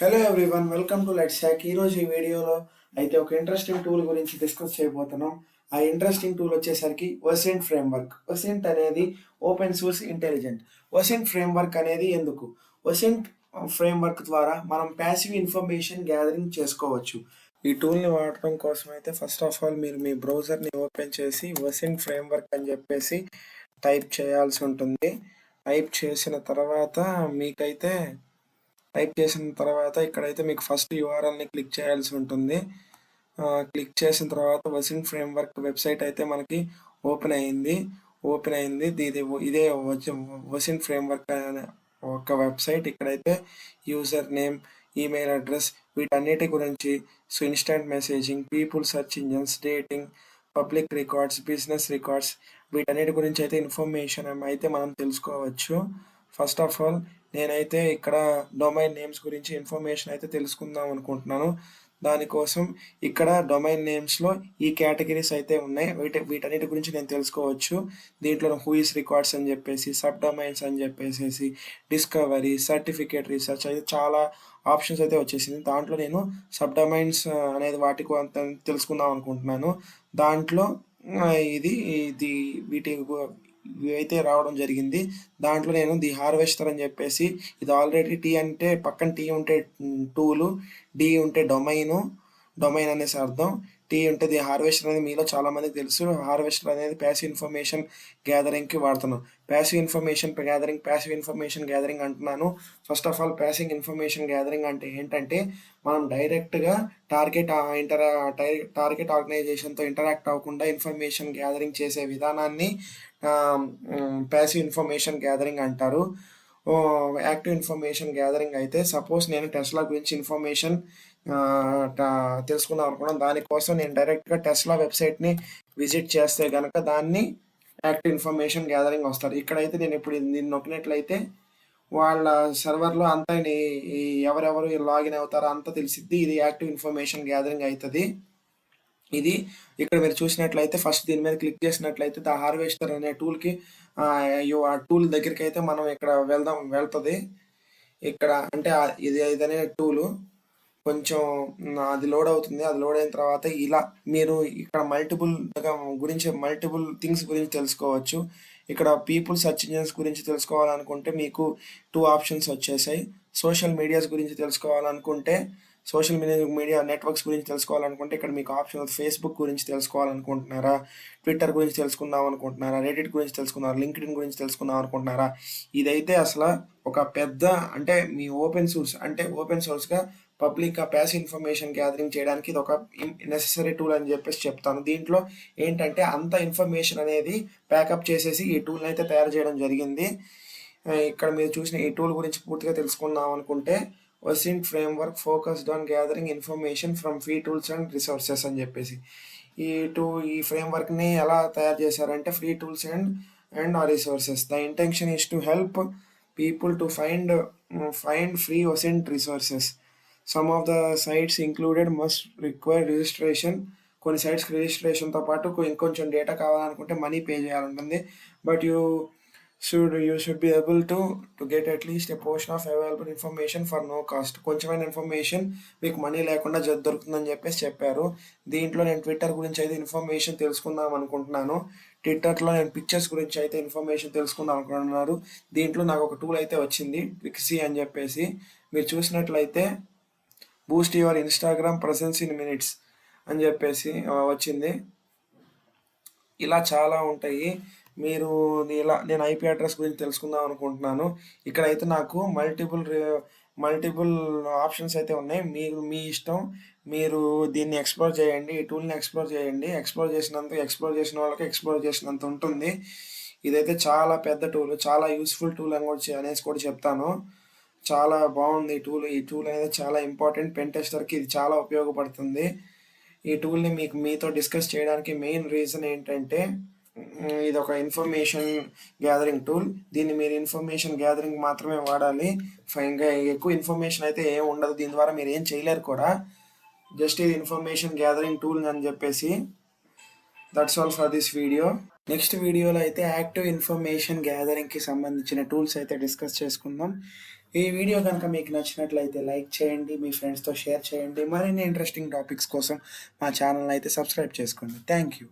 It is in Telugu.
Hello everyone, welcome to let's hack. ఈరోజు ఈ వీడియోలో అయితే ఒక ఇంట్రెస్టింగ్ టూల్ గురించి డిస్కస్ చేయబోతున్నాం. ఆ ఇంట్రెస్టింగ్ టూల్ వచ్చేసరికి ఒసెంట్ ఫ్రేమ్వర్క్. ఒసెంట్ అనేది ఓపెన్ సోర్స్ ఇంటెలిజెంట్. ఒసెంట్ ఫ్రేమ్వర్క్ అనేది ఎందుకు? ఒసెంట్ ఫ్రేమ్వర్క్ ద్వారా మనం ప్యాసివ్ ఇన్ఫర్మేషన్ గ్యాదరింగ్ చేసుకోవచ్చు. ఈ టూల్ని వాడటం కోసం అయితే ఫస్ట్ ఆఫ్ ఆల్ మీరు మీ బ్రౌజర్ని ఓపెన్ చేసి ఒసెంట్ ఫ్రేమ్వర్క్ అని చెప్పేసి టైప్ చేయాల్సి ఉంటుంది. టైప్ చేసిన తర్వాత ఇక్కడైతే మీకు ఫస్ట్ యూఆర్ఎల్ని క్లిక్ చేయాల్సి ఉంటుంది. క్లిక్ చేసిన తర్వాత ఒసెంట్ ఫ్రేమ్వర్క్ వెబ్సైట్ అయితే మనకి ఓపెన్ అయింది. ఇదే ఒసెంట్ ఫ్రేమ్వర్క్ అనే ఒక వెబ్సైట్. ఇక్కడైతే యూజర్ నేమ్, ఈమెయిల్ అడ్రస్, వీటన్నిటి గురించి, instant messaging, people search engines, dating, public records, business records, వీటన్నిటి గురించి అయితే ఇన్ఫర్మేషన్ అయితే మనం తెలుసుకోవచ్చు. ఫస్ట్ ఆఫ్ ఆల్ నేనైతే ఇక్కడ డొమైన్ నేమ్స్ గురించి ఇన్ఫర్మేషన్ అయితే తెలుసుకుందాం అనుకుంటున్నాను. దానికోసం ఇక్కడ డొమైన్ నేమ్స్లో ఈ కేటగిరీస్ అయితే ఉన్నాయి. వీటన్నిటి గురించి నేను తెలుసుకోవచ్చు. దీంట్లో హూయిస్ రికార్డ్స్ అని చెప్పేసి, సబ్ డొమైన్స్ అని చెప్పేసి, డిస్కవరీ, సర్టిఫికేట్ రీసెర్చ్ అయితే చాలా ఆప్షన్స్ అయితే వచ్చేసింది. దాంట్లో నేను సబ్ డొమైన్స్ అనేది వాటికి తెలుసుకుందాం అనుకుంటున్నాను. దాంట్లో ఇది ఇది వీటి ఇవైతే రావడం జరిగింది. దాంట్లో నేను ది హార్వెస్టర్ అని చెప్పేసి, ఇది ఆల్రెడీ టీ అంటే పక్కన టీ ఉంటే టూలు, డి ఉంటే డొమైన్ అనేసి అర్థం, టీ ఉంటే ది హార్వెస్టర్ అనేది మీలో చాలా మందికి తెలుసు. హార్వెస్టర్ అనేది ప్యాసివ్ ఇన్ఫర్మేషన్ గ్యాదరింగ్కి వాడుతున్నాం. ప్యాసివ్ ఇన్ఫర్మేషన్ గ్యాదరింగ్ అంటున్నాను. First of all passive information gathering అంటే ఏంటంటే, మనం డైరెక్ట్గా టార్గెట్ ఆర్గనైజేషన్తో ఇంటరాక్ట్ అవ్వకుండా ఇన్ఫర్మేషన్ గ్యాదరింగ్ చేసే విధానాన్ని ప్యాసివ్ ఇన్ఫర్మేషన్ గ్యాదరింగ్ అంటారు. యాక్టివ్ ఇన్ఫర్మేషన్ గ్యాదరింగ్ అయితే, సపోజ్ నేను టెస్లా గురించి ఇన్ఫర్మేషన్ తెలుసుకుందాం అనుకున్నాను. దానికోసం నేను డైరెక్ట్గా టెస్లా వెబ్సైట్ని విజిట్ చేస్తే కనుక దాన్ని యాక్టివ్ ఇన్ఫర్మేషన్ గ్యాదరింగ్ వస్తారు. ఇక్కడైతే నేను ఇప్పుడు దీన్ని నొక్కినట్లయితే వాళ్ళ సర్వర్లో అంతా ఎవరెవరు లాగిన్ అవుతారో అంతా తెలిసిద్ది. ఇది యాక్టివ్ ఇన్ఫర్మేషన్ గ్యాదరింగ్ అవుతుంది. ఇది ఇక్కడ మీరు చూసినట్లయితే ఫస్ట్ దీని మీద క్లిక్ చేసినట్లయితే ద హార్వెస్టర్ అనే టూల్కి ఆ టూల్ దగ్గరికి అయితే మనం ఇక్కడ వెళ్తుంది. ఇక్కడ అంటే ఇదనే టూలు కొంచెం అది లోడ్ అవుతుంది. అది లోడ్ అయిన తర్వాత ఇలా మీరు ఇక్కడ మల్టిపుల్ థింగ్స్ గురించి తెలుసుకోవచ్చు. ఇక్కడ పీపుల్ సెర్చ్ ఇంజన్స్ గురించి తెలుసుకోవాలనుకుంటే మీకు 2 ఆప్షన్స్ వచ్చేసాయి. సోషల్ మీడియాస్ గురించి తెలుసుకోవాలనుకుంటే, సోషల్ మీడియా నెట్వర్క్స్ గురించి తెలుసుకోవాలనుకుంటే ఇక్కడ మీకు ఆప్షన్ ఫేస్బుక్ గురించి తెలుసుకోవాలనుకుంటున్నారా, ట్విట్టర్ గురించి తెలుసుకుందాం అనుకుంటున్నారా, రెడిట్ గురించి తెలుసుకున్నారా, లింక్డ్ఇన్ గురించి తెలుసుకుందాం అనుకుంటున్నారా. ఇదైతే అసలు ఒక పెద్ద అంటే మీ ఓపెన్ సోర్స్గా పబ్లిక్గా ప్యాసివ్ ఇన్ఫర్మేషన్ గ్యాదరింగ్ చేయడానికి ఇది ఒక నెసెసరీ టూల్ అని చెప్పేసి చెప్తాను. దీంట్లో ఏంటంటే అంత ఇన్ఫర్మేషన్ అనేది ప్యాకప్ చేసేసి ఈ టూల్ని అయితే తయారు చేయడం జరిగింది. ఇక్కడ మీరు చూసిన ఈ టూల్ గురించి పూర్తిగా తెలుసుకుందాం అనుకుంటే, OSINT framework focused on gathering information from free tools and resources అని చెప్పేసి, ఈ ఫ్రేమ్వర్క్ని ఎలా తయారు చేశారంటే free tools and resources. The intention is to help people to find free OSINT resources. Some of the sites included must require registration. కొన్ని సైట్స్కి రిజిస్ట్రేషన్తో పాటు ఇంకొంచెం డేటా కావాలనుకుంటే మనీ పే చేయాలంటుంది. But you should be able to get at least a portion of available information for no cost. కొంచెమైన information మీకు మనీ లేకుండా దొరుకుతుందని చెప్పేసి చెప్పారు. దీంట్లో నేను ట్విట్టర్ గురించి అయితే ఇన్ఫర్మేషన్ తెలుసుకుందాం అనుకుంటున్నాను. ట్విట్టర్లో నేను పిక్చర్స్ గురించి అయితే ఇన్ఫర్మేషన్ తెలుసుకుందాం అనుకుంటున్నారు. దీంట్లో నాకు ఒక టూల్ అయితే వచ్చింది, విక్సీ అని చెప్పేసి. మీరు చూసినట్లయితే Boost your Instagram presence in minutes అని చెప్పేసి వచ్చింది. ఇలా చాలా ఉంటాయి. మీరు నేను ఐపీ అడ్రస్ గురించి తెలుసుకుందాం అనుకుంటున్నాను. ఇక్కడైతే నాకు మల్టిపుల్ ఆప్షన్స్ అయితే ఉన్నాయి. మీ ఇష్టం, మీరు దీన్ని ఎక్స్ప్లోర్ చేయండి. ఈ టూల్ని ఎక్స్ప్లోర్ చేయండి. ఎక్స్ప్లోర్ చేసిన వాళ్ళకి ఎక్స్ప్లోర్ చేసినంత ఉంటుంది. ఇదైతే చాలా పెద్ద టూల్, చాలా యూస్ఫుల్ టూల్ అనేసి కూడా చెప్తాను. చాలా బాగుంది ఈ టూల్ అనేది చాలా ఇంపార్టెంట్. పెన్ టెస్టర్కి ఇది చాలా ఉపయోగపడుతుంది. ఈ టూల్ని మీతో డిస్కస్ చేయడానికి మెయిన్ రీజన్ ఏంటంటే, ఇది ఒక ఇన్ఫర్మేషన్ గ్యాదరింగ్ టూల్. దీన్ని మీరు ఇన్ఫర్మేషన్ గ్యాదరింగ్ మాత్రమే వాడాలి. ఇంకా ఎక్కువ ఇన్ఫర్మేషన్ అయితే ఏం ఉండదు. దీని ద్వారా మీరు ఏం చేయలేరు కూడా. జస్ట్ ఇది ఇన్ఫర్మేషన్ గ్యాదరింగ్ టూల్ అని చెప్పేసి. That's all for this video. Next వీడియోలో అయితే యాక్టివ్ ఇన్ఫర్మేషన్ గ్యాదరింగ్కి సంబంధించిన టూల్స్ అయితే డిస్కస్ చేసుకుందాం. ఈ వీడియో కనుక మీకు నచ్చినట్లయితే లైక్ చేయండి, మీ ఫ్రెండ్స్తో షేర్ చేయండి. మరిన్ని ఇంట్రెస్టింగ్ టాపిక్స్ కోసం మా ఛానల్ అయితే సబ్స్క్రైబ్ చేసుకోండి. Thank you.